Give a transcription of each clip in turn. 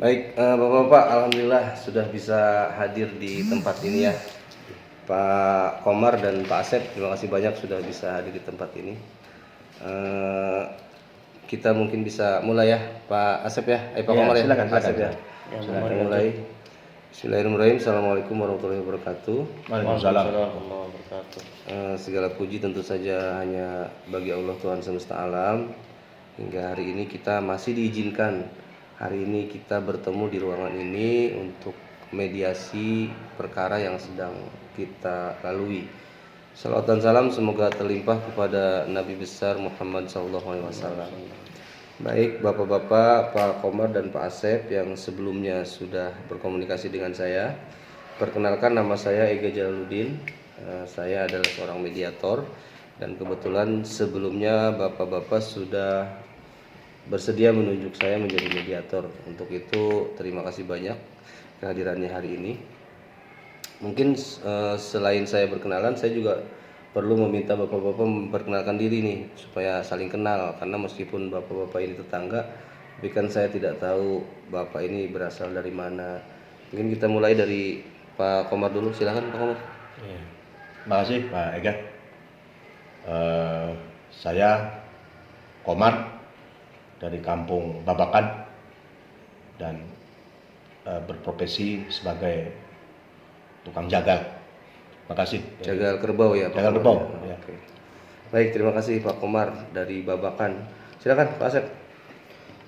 Baik, Bapak-bapak, alhamdulillah sudah bisa hadir di tempat ini ya. Pak Komar dan Pak Asep, terima kasih banyak sudah bisa hadir di tempat ini. Eh, kita mungkin bisa mulai ya, Pak Asep ya, Pak Ya, Komar ya, silakan, Asep ya. silakan. Kita mulai. Bismillahirrahmanirrahim. Assalamualaikum warahmatullahi wabarakatuh. Waalaikumsalam. Segala puji tentu saja hanya bagi Allah Tuhan semesta alam. Hingga hari ini kita masih diizinkan. Hari ini kita bertemu di ruangan ini untuk mediasi perkara yang sedang kita lalui. Salawat dan salam semoga terlimpah kepada Nabi besar Muhammad SAW. Baik Bapak-bapak, Pak Komar dan Pak Asep yang sebelumnya sudah berkomunikasi dengan saya. Perkenalkan, nama saya Ega Jalaluddin. Saya adalah seorang mediator dan kebetulan sebelumnya Bapak-bapak sudah bersedia menunjuk saya menjadi mediator. Untuk itu terima kasih banyak kehadirannya hari ini. Mungkin selain saya berkenalan, saya juga perlu meminta bapak-bapak memperkenalkan diri nih supaya saling kenal, karena meskipun bapak-bapak ini tetangga, tapi kan saya tidak tahu bapak ini berasal dari mana. Mungkin kita mulai dari Pak Komar dulu, silakan Pak Komar. Ya. Terima kasih Pak Ega. Saya Komar dari Kampung Babakan dan berprofesi sebagai tukang jagal. Terima kasih. Jagal kerbau ya Pak. Jagal kerbau. Ya. Oke. Baik, terima kasih Pak Komar dari Babakan. Silakan Pak Asep.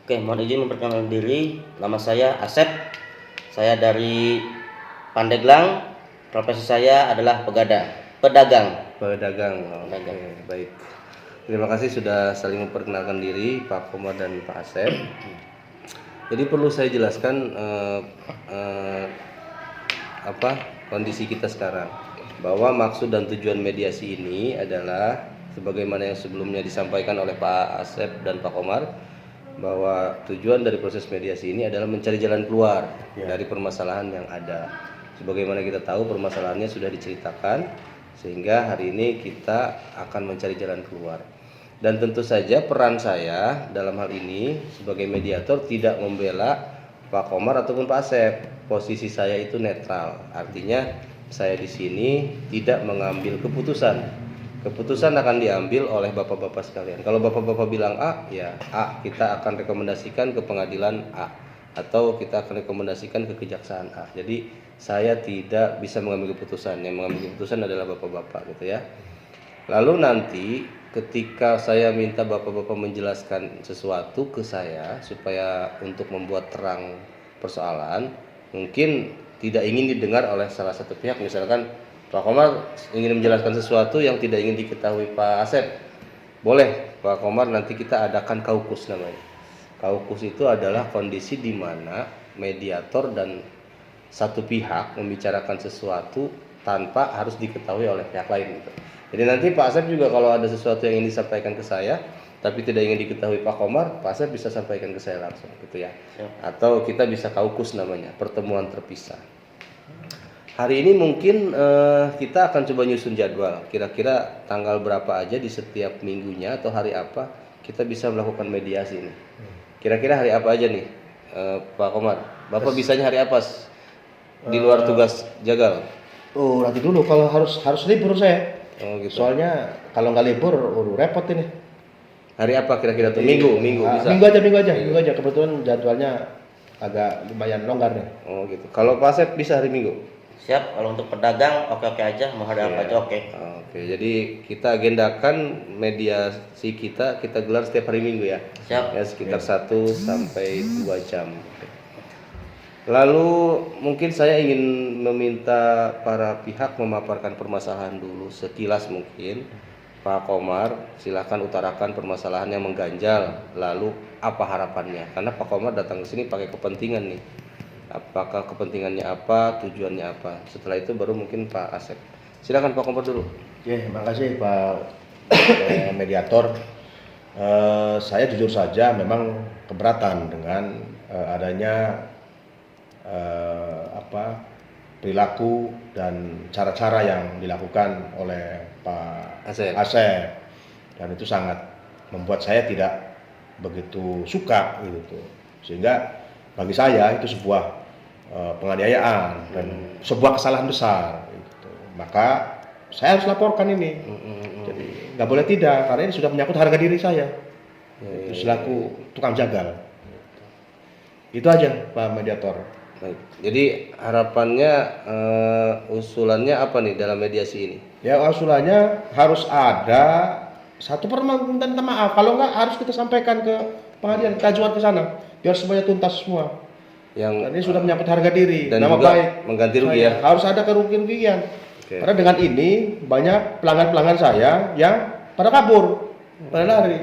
Oke, mohon izin memperkenalkan diri. Nama saya Asep. Saya dari Pandeglang. Profesi saya adalah pedagang. Pedagang. Oke, baik. Terima kasih sudah saling memperkenalkan diri Pak Komar dan Pak Asep. Jadi perlu saya jelaskan kondisi kita sekarang, bahwa maksud dan tujuan mediasi ini adalah sebagaimana yang sebelumnya disampaikan oleh Pak Asep dan Pak Komar, bahwa tujuan dari proses mediasi ini adalah mencari jalan keluar dari permasalahan yang ada. Sebagaimana kita tahu permasalahannya sudah diceritakan, sehingga hari ini kita akan mencari jalan keluar. Dan tentu saja peran saya dalam hal ini sebagai mediator tidak membela Pak Komar ataupun Pak Asep. Posisi saya itu netral, artinya saya di sini tidak mengambil keputusan. Keputusan akan diambil oleh bapak-bapak sekalian. Kalau bapak-bapak bilang A, ya A, kita akan rekomendasikan ke pengadilan A, atau kita akan rekomendasikan ke kejaksaan A. Jadi saya tidak bisa mengambil keputusan. Yang mengambil keputusan adalah bapak-bapak gitu ya. Lalu nanti ketika saya minta bapak-bapak menjelaskan sesuatu ke saya supaya untuk membuat terang persoalan, mungkin tidak ingin didengar oleh salah satu pihak, misalkan Pak Komar ingin menjelaskan sesuatu yang tidak ingin diketahui Pak Asep, boleh Pak Komar, nanti kita adakan kaukus namanya. Kaukus itu adalah kondisi di mana mediator dan satu pihak membicarakan sesuatu tanpa harus diketahui oleh pihak lain gitu. Jadi nanti Pak Asep juga kalau ada sesuatu yang ingin disampaikan ke saya tapi tidak ingin diketahui Pak Komar, Pak Asep bisa sampaikan ke saya langsung gitu ya. Atau kita bisa kaukus namanya, pertemuan terpisah. Hari ini mungkin kita akan coba nyusun jadwal, kira-kira tanggal berapa aja di setiap minggunya atau hari apa kita bisa melakukan mediasi ini. Kira-kira hari apa aja nih Pak Komar? Bapak bisanya hari apa di luar tugas jagal? Oh, nanti dulu kalau harus libur saya. Oh gitu. Soalnya kalau nggak libur, repot ini. Hari apa kira-kira tuh? Minggu bisa. Minggu aja. Kebetulan jadwalnya agak lumayan longgar nih. Oh gitu. Kalau Pak Asep bisa hari Minggu? Siap, kalau untuk pedagang oke-oke aja, mau hari apa aja oke. Oke, jadi kita agendakan mediasi kita gelar setiap hari Minggu ya. Siap. Ya, sekitar 1 sampai 2 jam. Lalu mungkin saya ingin meminta para pihak memaparkan permasalahan dulu sekilas mungkin. Pak Komar, silakan utarakan permasalahan yang mengganjal, lalu apa harapannya? Karena Pak Komar datang ke sini pakai kepentingan nih. Apakah kepentingannya apa, tujuannya apa? Setelah itu baru mungkin Pak Asep. Silakan Pak Komar dulu. Oke, makasih Pak mediator. Saya jujur saja memang keberatan dengan adanya perilaku dan cara-cara yang dilakukan oleh Pak Asep, dan itu sangat membuat saya tidak begitu suka gitu, sehingga bagi saya itu sebuah penganiayaan dan sebuah kesalahan besar. Gitu. Maka saya harus laporkan ini. Jadi nggak boleh tidak, karena ini sudah menyangkut harga diri saya. Itu selaku tukang jagal. Itu aja Pak Mediator. Baik. Jadi harapannya usulannya apa nih dalam mediasi ini? Ya usulannya harus ada satu permintaan maaf. Kalau nggak harus kita sampaikan ke pengadilan, kita ajukan ke sana biar semuanya tuntas semua. Yang Karena ini sudah menyangkut harga diri, dan nama juga baik. mengganti rugi Saya ya. harus ada kerugian. Oke. Karena dengan ini banyak pelanggan-pelanggan saya yang pada kabur, pada lari.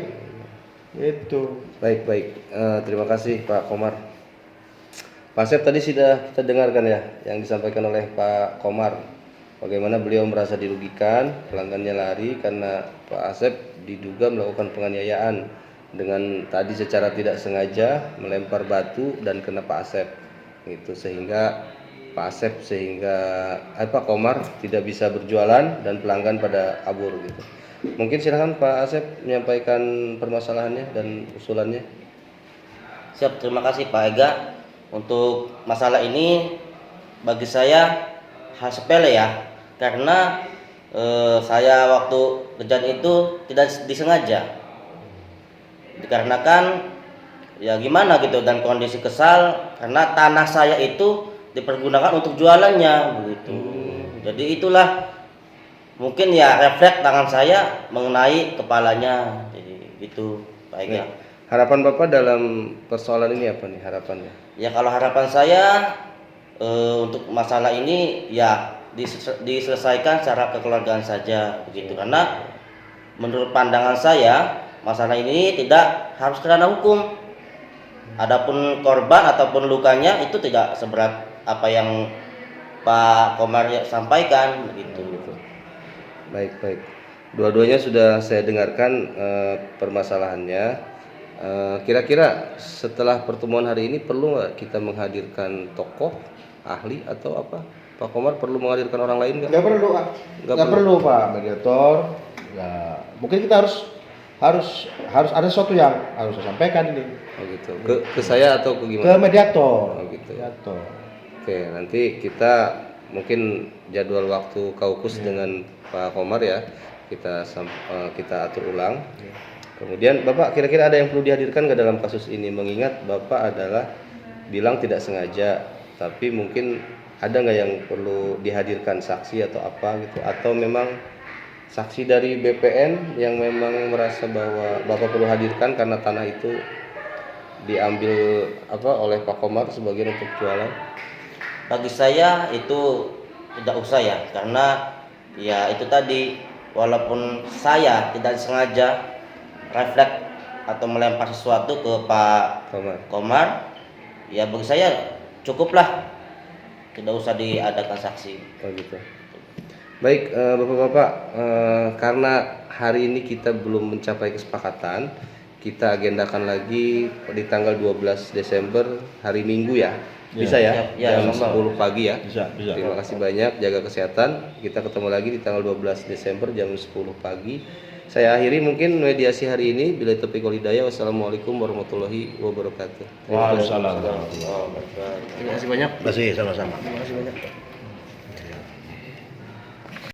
Itu. Baik. Terima kasih Pak Komar. Pak Asep tadi sudah kita dengarkan ya yang disampaikan oleh Pak Komar. Bagaimana beliau merasa dirugikan, pelanggannya lari karena Pak Asep diduga melakukan penganiayaan dengan tadi secara tidak sengaja melempar batu dan kena Pak Asep. Itu sehingga Pak Komar tidak bisa berjualan dan pelanggan pada kabur gitu. Mungkin silakan Pak Asep menyampaikan permasalahannya dan usulannya. Siap, terima kasih Pak Ega. Untuk masalah ini bagi saya hal sepele ya, karena saya waktu kejadian itu tidak disengaja, dikarenakan ya gimana gitu dan kondisi kesal karena tanah saya itu dipergunakan untuk jualannya begitu. Jadi itulah mungkin ya refleks tangan saya mengenai kepalanya, jadi itu Pak Ega. Harapan Bapak dalam persoalan ini apa nih harapannya? Ya kalau harapan saya untuk masalah ini ya diselesaikan secara kekeluargaan saja begitu, karena menurut pandangan saya masalah ini tidak harus kerana hukum. Adapun korban ataupun lukanya itu tidak seberat apa yang Pak Komar sampaikan begitu. Baik. Dua-duanya sudah saya dengarkan permasalahannya. Kira-kira setelah pertemuan hari ini perlu nggak kita menghadirkan tokoh, ahli atau apa? Pak Komar perlu menghadirkan orang lain nggak? Nggak perlu, nggak perlu Pak Mediator. Ya, mungkin kita harus ada sesuatu yang harus saya sampaikan ini Oh gitu. Ke saya atau ke ke gimana? mediator. Oh gitu. Mediator. Oke, nanti kita mungkin jadwal waktu kaukus dengan Pak Komar ya. Kita atur ulang. Kemudian Bapak kira-kira ada yang perlu dihadirkan nggak dalam kasus ini? Mengingat Bapak adalah bilang tidak sengaja, tapi mungkin ada nggak yang perlu dihadirkan saksi atau apa gitu? Atau memang saksi dari BPN yang memang merasa bahwa Bapak perlu hadirkan karena tanah itu diambil oleh Pak Komar sebagian untuk jualan? Bagi saya itu tidak usah ya, karena ya itu tadi walaupun saya tidak sengaja refleks atau melempar sesuatu ke Pak Komar, ya bagi saya cukuplah, tidak usah diadakan saksi. Oh gitu. Baik, Bapak-bapak, karena hari ini kita belum mencapai kesepakatan, kita agendakan lagi di tanggal 12 Desember hari Minggu ya. Bisa ya? Ya, Jam insya 10 pagi ya. Bisa. Terima kasih banyak, jaga kesehatan. Kita ketemu lagi di tanggal 12 Desember jam 10 pagi. Saya akhiri mungkin mediasi hari ini. Bila taufiq wal hidayah. Wassalamualaikum warahmatullahi wabarakatuh. Waalaikumsalam. Terima kasih banyak. Terima kasih sama-sama. Terima kasih banyak.